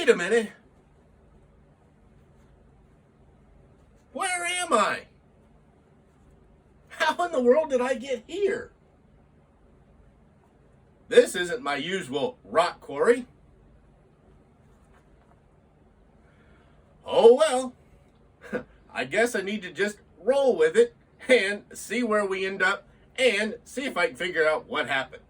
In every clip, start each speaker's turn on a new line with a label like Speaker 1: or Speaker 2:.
Speaker 1: Wait a minute. Where am I? How in the world did I get here? This isn't my usual rock quarry. Oh well, I guess I need to just roll with it and see where we end up and see if I can figure out what happened.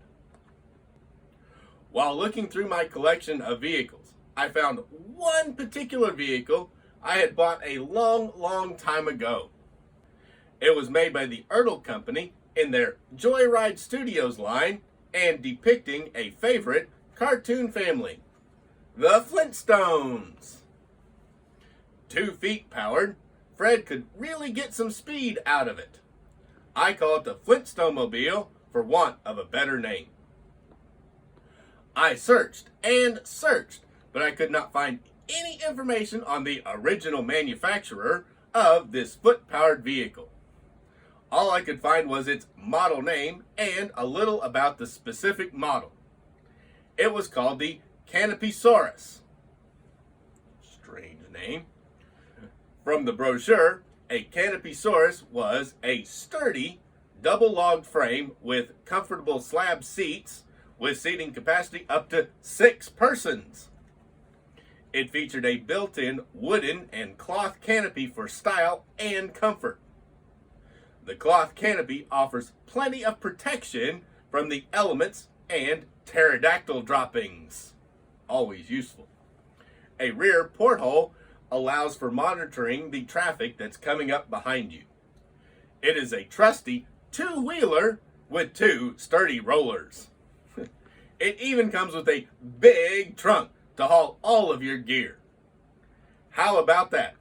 Speaker 1: While looking through my collection of vehicles, I found one particular vehicle I had bought a long time ago. It was made by the Ertl company in their Joyride Studios line and depicting a favorite cartoon family, the Flintstones. 2 feet powered, Fred could really get some speed out of it. I call it the Flintstone Mobile for want of a better name. I searched and searched, but I could not find any information on the original manufacturer of this foot-powered vehicle. All I could find was its model name and a little about the specific model. It was called the Canopysaurus. Strange name. From the brochure, a Canopysaurus was a sturdy, double-logged frame with comfortable slab seats with seating capacity up to 6 persons. It featured a built-in wooden and cloth canopy for style and comfort. The cloth canopy offers plenty of protection from the elements and pterodactyl droppings. Always useful. A rear porthole allows for monitoring the traffic that's coming up behind you. It is a trusty 2-wheeler with 2 sturdy rollers. It even comes with a big trunk to haul all of your gear. How about that?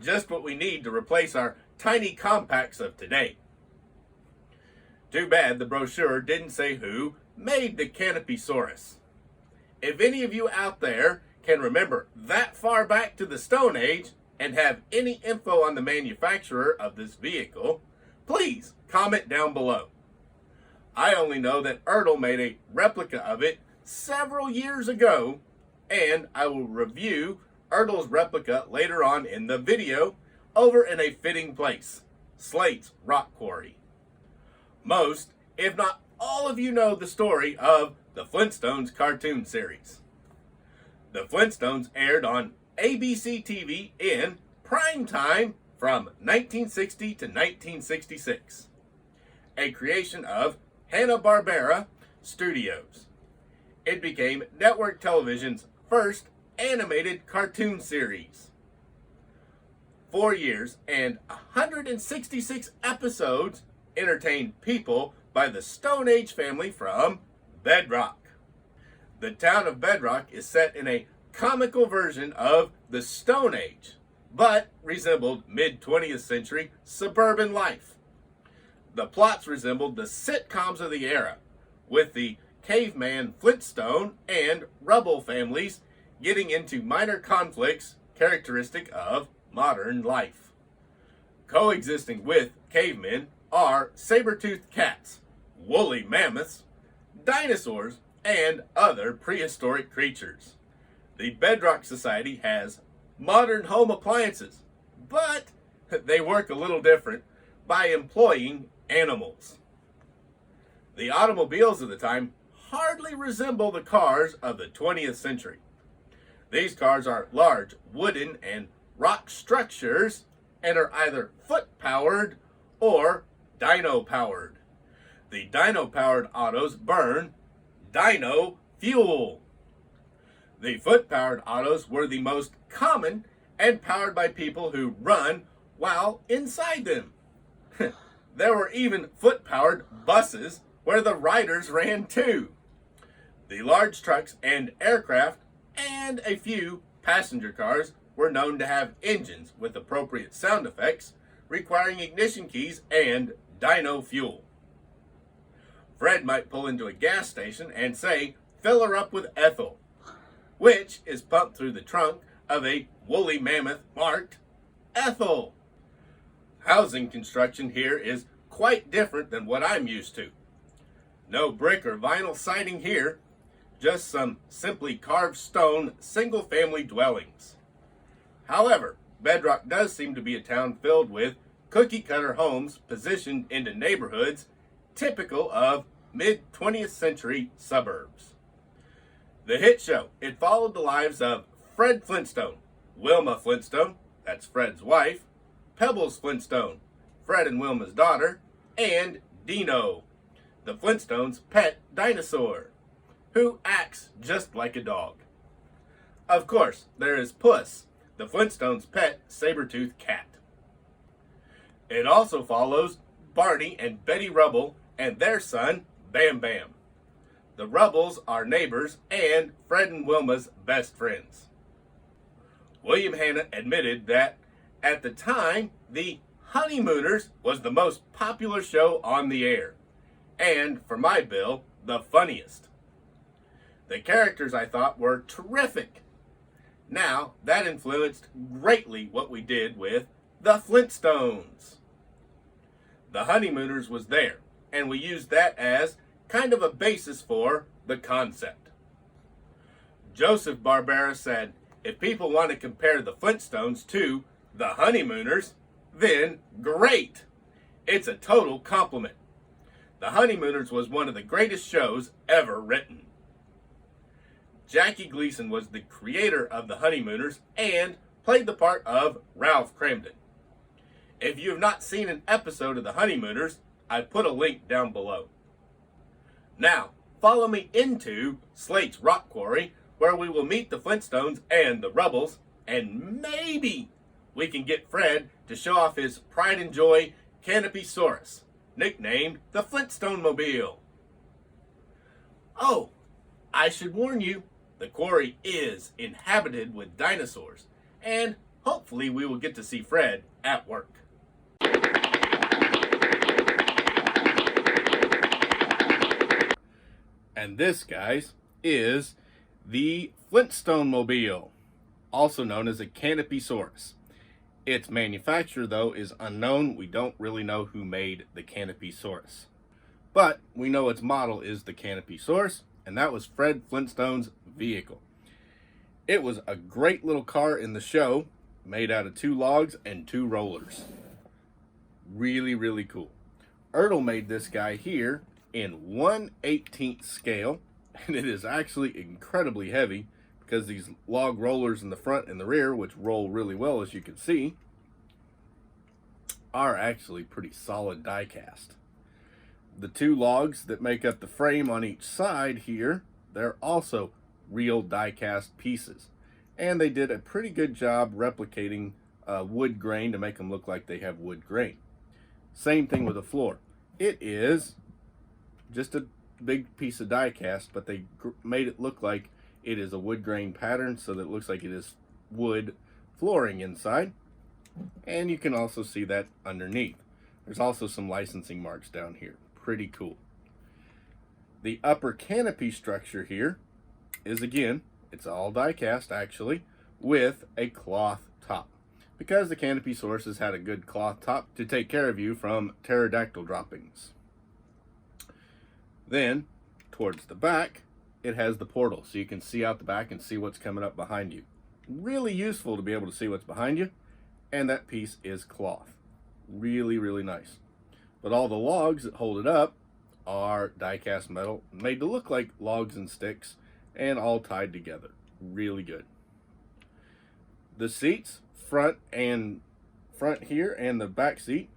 Speaker 1: Just what we need to replace our tiny compacts of today. Too bad the brochure didn't say who made the Canopysaurus. If any of you out there can remember that far back to the Stone Age and have any info on the manufacturer of this vehicle, please comment down below. I only know that Ertl made a replica of it several years ago, and I will review Ertl's replica later on in the video over in a fitting place, Slate's rock quarry. Most, if not all of you know the story of the Flintstones cartoon series. The Flintstones aired on ABC TV in Primetime from 1960 to 1966, a creation of Hannah Barbera Studios. It became network television's first animated cartoon series. 4 years and 166 episodes entertained people by the Stone Age family from Bedrock. The town of Bedrock is set in a comical version of the Stone Age, but resembled mid-20th century suburban life. The plots resembled the sitcoms of the era, with the caveman Flintstone and Rubble families getting into minor conflicts characteristic of modern life. Coexisting with cavemen are saber-toothed cats, woolly mammoths, dinosaurs, and other prehistoric creatures. The Bedrock Society has modern home appliances, but they work a little different by employing animals. The automobiles of the time hardly resemble the cars of the 20th century. These cars are large wooden and rock structures and are either foot-powered or dyno-powered. The dyno-powered autos burn dino fuel. The foot-powered autos were the most common and powered by people who run while inside them. There were even foot-powered buses where the riders ran too. The large trucks and aircraft and a few passenger cars were known to have engines with appropriate sound effects requiring ignition keys and dyno fuel. Fred might pull into a gas station and say, "Fill her up with Ertl," which is pumped through the trunk of a woolly mammoth marked Ertl. Housing construction here is quite different than what I'm used to. No brick or vinyl siding here, just some simply carved stone single-family dwellings. However, Bedrock does seem to be a town filled with cookie-cutter homes positioned into neighborhoods typical of mid-20th century suburbs. The hit show, it followed the lives of Fred Flintstone, Wilma Flintstone, that's Fred's wife, Pebbles Flintstone, Fred and Wilma's daughter, and Dino, the Flintstones' pet dinosaur, who acts just like a dog. Of course, there is Puss, the Flintstones' pet saber-toothed cat. It also follows Barney and Betty Rubble and their son, Bamm-Bamm. The Rubbles are neighbors and Fred and Wilma's best friends. William Hannah admitted that at the time, the Honeymooners was the most popular show on the air, and for my bill, the funniest. The characters, I thought, were terrific. Now, that influenced greatly what we did with the Flintstones. The Honeymooners was there, and we used that as kind of a basis for the concept. Joseph Barbera said, if people want to compare the Flintstones to the Honeymooners, then great! It's a total compliment. The Honeymooners was one of the greatest shows ever written. Jackie Gleason was the creator of the Honeymooners and played the part of Ralph Cramden. If you have not seen an episode of the Honeymooners, I put a link down below. Now, follow me into Slate's rock quarry, where we will meet the Flintstones and the Rubbles, and maybe we can get Fred to show off his pride and joy Canopysaurus, nicknamed the Flintstone Mobile. Oh, I should warn you, the quarry is inhabited with dinosaurs, and hopefully we will get to see Fred at work. And this, guys, is the Flintstone Mobile, also known as a Canopysaurus. Its manufacturer, though, is unknown. We don't really know who made the Canopysaurus. But we know its model is the Canopysaurus, and that was Fred Flintstone's vehicle. It was a great little car in the show, made out of 2 logs and 2 rollers. Really, really cool. Ertl made this guy here in 1/18 scale, and it is actually incredibly heavy because these log rollers in the front and the rear, which roll really well as you can see, are actually pretty solid die cast. The 2 logs that make up the frame on each side here, they're also real die cast pieces, and they did a pretty good job replicating wood grain to make them look like they have wood grain. Same thing with the floor. It is just a big piece of die cast, but they made it look like it is a wood grain pattern so that it looks like it is wood flooring inside. And you can also see that underneath. There's also some licensing marks down here. Pretty cool. The upper canopy structure here is, again, it's all die cast actually, with a cloth top, because the Canopysaurus has had a good cloth top to take care of you from pterodactyl droppings. Then, towards the back, it has the portal, so you can see out the back and see what's coming up behind you. Really useful to be able to see what's behind you, and that piece is cloth. Really, really nice. But all the logs that hold it up are die-cast metal, made to look like logs and sticks, and all tied together. Really good. The seats, front here and the back seat,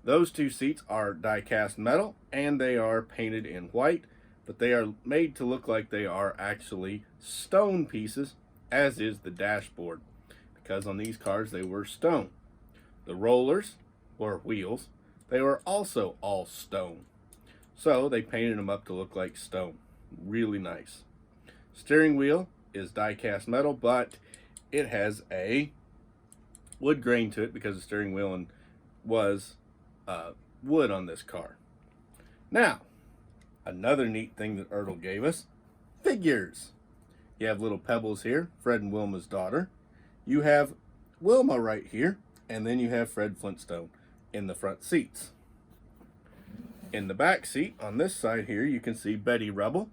Speaker 1: those 2 seats are die-cast metal, and they are painted in white, but they are made to look like they are actually stone pieces, as is the dashboard, because on these cars they were stone. The rollers, or wheels, they were also all stone, so they painted them up to look like stone. Really nice. Steering wheel is die-cast metal, but it has a wood grain to it because the steering wheel was wood on this car. Now, another neat thing that Ertl gave us, figures. You have little Pebbles here, Fred and Wilma's daughter. You have Wilma right here, and then you have Fred Flintstone in the front seats. In the back seat, on this side here, you can see Betty Rubble.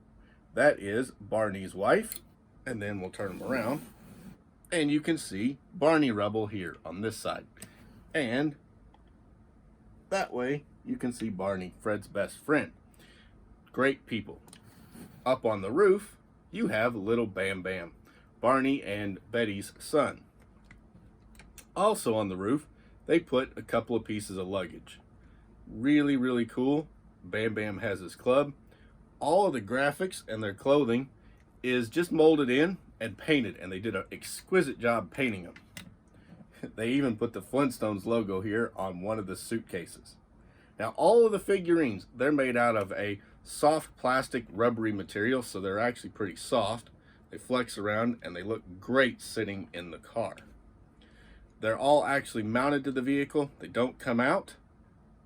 Speaker 1: that is Barney's wife. And then we'll turn them around. And you can see Barney Rubble here on this side. And that way you can see Barney, Fred's best friend. Great people. Up on the roof, you have little Bamm-Bamm, Barney and Betty's son. Also on the roof, they put a couple of pieces of luggage. Really, really cool. Bamm-Bamm has his club. All of the graphics and their clothing is just molded in and painted, and they did an exquisite job painting them. They even put the Flintstones logo here on one of the suitcases. Now, all of the figurines, they're made out of a soft plastic rubbery material, so they're actually pretty soft. They flex around and they look great sitting in the car. They're all actually mounted to the vehicle. They don't come out,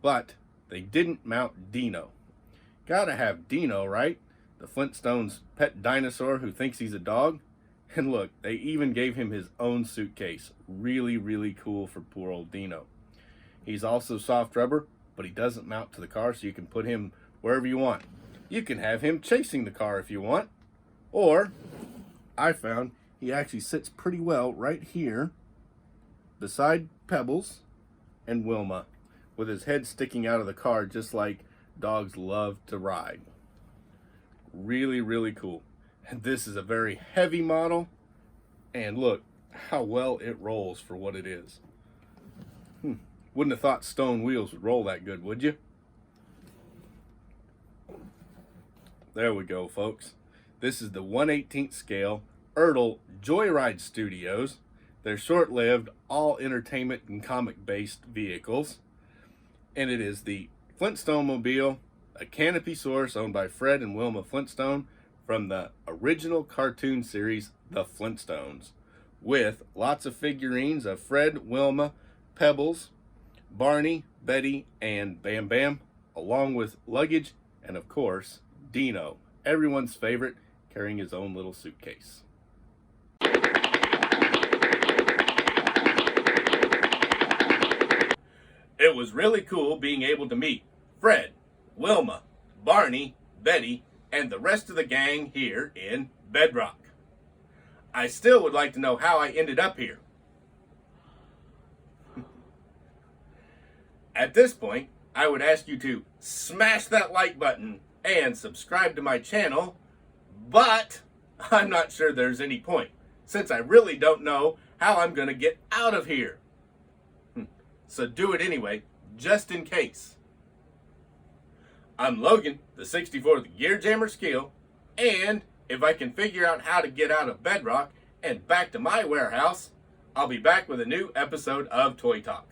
Speaker 1: but they didn't mount Dino. Gotta have Dino, right? The Flintstones' pet dinosaur who thinks he's a dog. And look, they even gave him his own suitcase. Really, really cool for poor old Dino. He's also soft rubber, but he doesn't mount to the car, so you can put him wherever you want. You can have him chasing the car if you want. Or, I found he actually sits pretty well right here beside Pebbles and Wilma, with his head sticking out of the car just like dogs love to ride. Really, really cool. And this is a very heavy model, and look how well it rolls for what it is. Wouldn't have thought stone wheels would roll that good, would you? There we go, folks. This is the 1/18 scale Ertl Joyride Studios. They're short-lived, all entertainment and comic-based vehicles. And it is the Flintstone Mobile, a Canopysaurus owned by Fred and Wilma Flintstone from the original cartoon series, The Flintstones, with lots of figurines of Fred, Wilma, Pebbles, Barney, Betty, and Bamm-Bamm, along with luggage and, of course, Dino, everyone's favorite, carrying his own little suitcase. It was really cool being able to meet Fred, Wilma, Barney, Betty, and the rest of the gang here in Bedrock. I still would like to know how I ended up here. At this point, I would ask you to smash that like button and subscribe to my channel, but I'm not sure there's any point, since I really don't know how I'm going to get out of here. So do it anyway, just in case. I'm Logan, the 64th Gear Jammer Skeele, and if I can figure out how to get out of Bedrock and back to my warehouse, I'll be back with a new episode of Toy Talk.